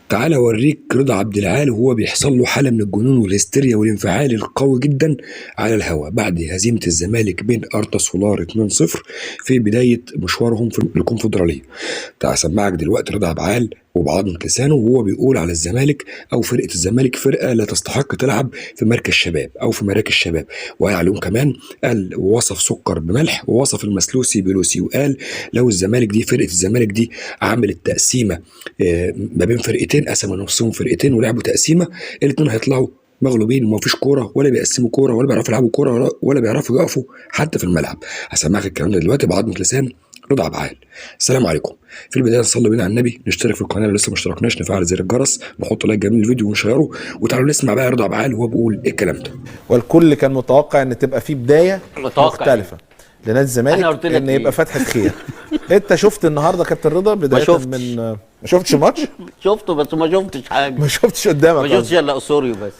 تعال اوريك رضا عبد العال وهو بيحصل له حاله من الجنون والهستيريا والانفعال القوي جدا على الهواء بعد هزيمه الزمالك بين ارتا سولار 2-0 في بدايه مشوارهم في الكونفدراليه. تعال اسمعك دلوقتي رضا عبد العال وبعضمة لسانه وهو بيقول على الزمالك او فرقه الزمالك فرقه لا تستحق تلعب في مركز شباب او في مراكز شباب، وقال عليهم كمان، قال ووصف سكر بملح ووصف المسلوسي بلوسي، وقال لو الزمالك دي فرقه الزمالك دي عملت تقسيمه ما بين فرقتين، قسموا نفسهم فرقتين ولعبوا تقسيمه، الاثنين هيطلعوا مغلوبين ومفيش كوره ولا بيقسموا كوره ولا بيعرفوا يلعبوا كوره ولا بيعرفوا يقفوا حتى في الملعب. هسمعك الكلام ده دلوقتي بعضمة لسان رضا عبد العال. السلام عليكم. في البدايه نصلي بينا على النبي، نشترك في القناه اللي لسه ما اشتركناش، نفعل زر الجرس، نحط لايك جميل الفيديو ونشيره، وتعالوا نسمع بقى رضا عبد العال وهو بيقول ايه الكلام ده. والكل كان متوقع ان تبقى في بدايه مختلفه لنادي الزمالك، ان يبقى فتحه خير. انت شفت النهارده كابتن رضا بدايه من ما شفتش الماتش؟ شفته بس ما شفتش حاجه، ما شفتش قدامك، ما شفتش الا اسوريو بس.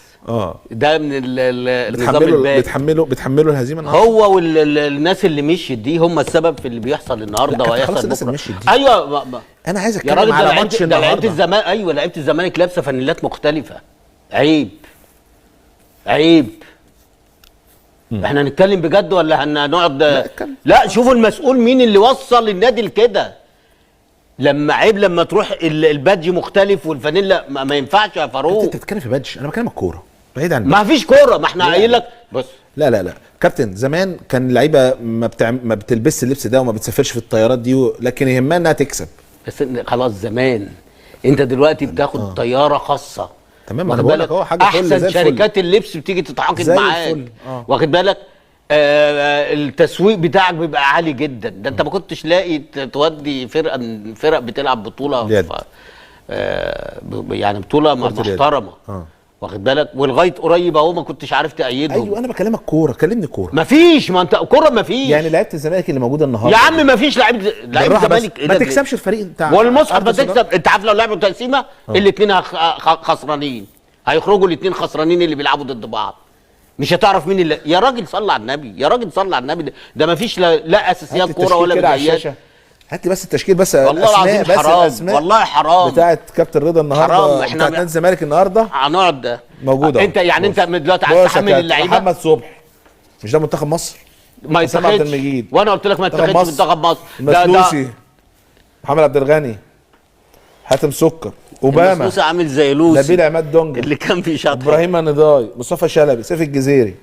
ده من النظام الباقي بتحمله الهزيمه النهارده. هو والناس اللي مشيت دي هم السبب في اللي بيحصل النهارده وهيحصل بكره. ايوه انا عايز اتكلم على ماتش النهارده. لعيبه الزمالك، ايوه لعيبه الزمالك لابسه فانيلات مختلفه. عيب عيب. احنا هنتكلم بجد ولا هنقعد؟ لا شوفوا المسؤول مين اللي وصل النادي لكده. لما عيب لما تروح البادج مختلف والفانيلا ما ينفعش يا فاروق. انت بتتكلم في بادج، انا بتكلم الكوره بعيد عن ما فيش كوره، ما احنا قايل لك بص. لا كابتن، زمان كان اللعيبه ما بتلبسش اللبس ده وما بتسافرش في الطيارات دي، لكن يهمها انها تكسب. بس خلاص زمان. انت دلوقتي بتاخد طياره خاصه، تمام. انا بقول لك اهو حاجه احسن شركات اللبس بتيجي تتعاقد معاك، واخد بالك؟ التسويق بتاعك بيبقى عالي جدا. ده انت ما كنتش لاقي تودي فرقه من فرق بتلعب بطوله يعني بطوله محترمه، واخد بالك؟ ولغايه قريب اهو ما كنتش عارف تأيدهم. ايوه انا بكلمك كوره، كلمني كوره. مفيش، ما انت كوره مفيش. يعني لعيبه الزمالك اللي موجوده النهارده يا عم مفيش لعيبه الزمالك. ما تكسبش الفريق بتاع والمصحف ما تكسب. انت عارف لو لعبوا تقسيمه الاثنين خسرانين، هيخرجوا الاثنين خسرانين اللي بيلعبوا ضد بعض. مش هتعرف مين اللي. يا راجل صلى على النبي، يا راجل صلى على النبي. ده مفيش لا اساسيات كوره ولا بدايات. هات لي بس التشكيل بس. والله العظيم حرام، والله حرام. بتاعت كابتن رضا النهارده، حرام. احنا بتاعت نادي الزمالك النهارده هنقعد ده موجوده. انت يعني انت دلوقتي عايز تحمل اللعيبه. محمد صبحي مش ده منتخب مصر؟ ما يتاخدش. وانا قلت لك ما يتاخدش منتخب مصر. مسلوسي، محمد عبد الغني، حاتم سكر، اوباما، مسلوسي عامل زي لوسي، نبيل عماد دونجا اللي كان بيشاط، ابراهيم نضاي، مصطفى شلبي، سيف الجزيري،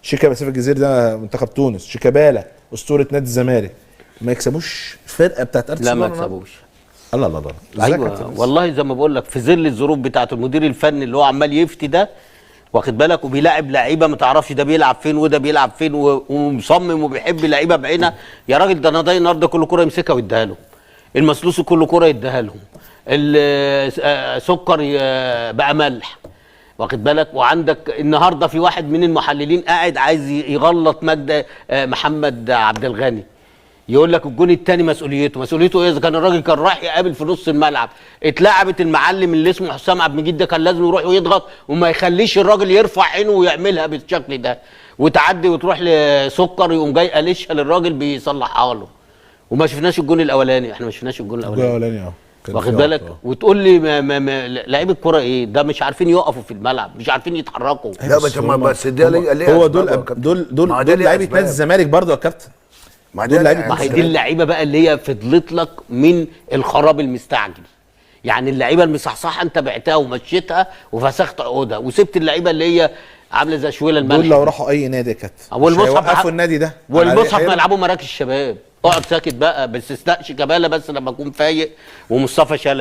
سيف الجزيري ده منتخب تونس، شيكابالا اسطوره نادي الزمالك. ما يكسبوش الفرقه بتاعت ارسنال؟ لا ما يكسبوش. الله ايوه والله زي ما بقول لك، في ظل الظروف بتاعت المدير الفني اللي هو عمال يفتي ده، واخد بالك؟ وبيلاعب لعيبه ما تعرفش ده بيلعب فين وده بيلعب فين، ومصمم وبيحب لعيبه بعينها. يا راجل ده نضاي النهارده كل كوره يمسكها ويديها لهم. المسلوسي كل كوره يديها لهم. السكر بقى ملح، واخد بالك؟ وعندك النهارده في واحد من المحللين قاعد عايز يغلط مجد محمد عبد الغني، يقول لك الجون الثاني مسؤوليته ايه؟ اذا كان الراجل كان رايح يقابل في نص الملعب، اتلعبت المعلم اللي اسمه حسام عبد المجيد ده كان لازم يروح ويضغط وما يخليش الراجل يرفع عينه ويعملها بالشكل ده، وتعدي وتروح لسكر يقوم جاي قالشها للراجل بيصلحها له. وما شفناش الجون الاولاني، احنا ما شفناش الجون الاولاني واخد بالك؟ وتقول لي لعيبه الكوره ايه؟ ده مش عارفين يقفوا في الملعب، مش عارفين يتحركوا. لا بس ده هو دول لعيبه نادي الزمالك برضه يا كابتن. ما هي دي اللعيبه بقى اللي هي فضلت لك من الخراب المستعجل. يعني اللعيبه المصحصحه انت بعتها ومشيتها وفسخت عقودها، وسبت اللعيبه اللي هي عامله زي شويله الملح. دول لو راحوا اي نادي يا كابتن مش هيوقفوا النادي ده. والمصحف ما يلعبوا مراكز الشباب. اقعد ساكت بقى، باستثناء شيكابالا بس لما اكون فايق، ومصطفى شلبي.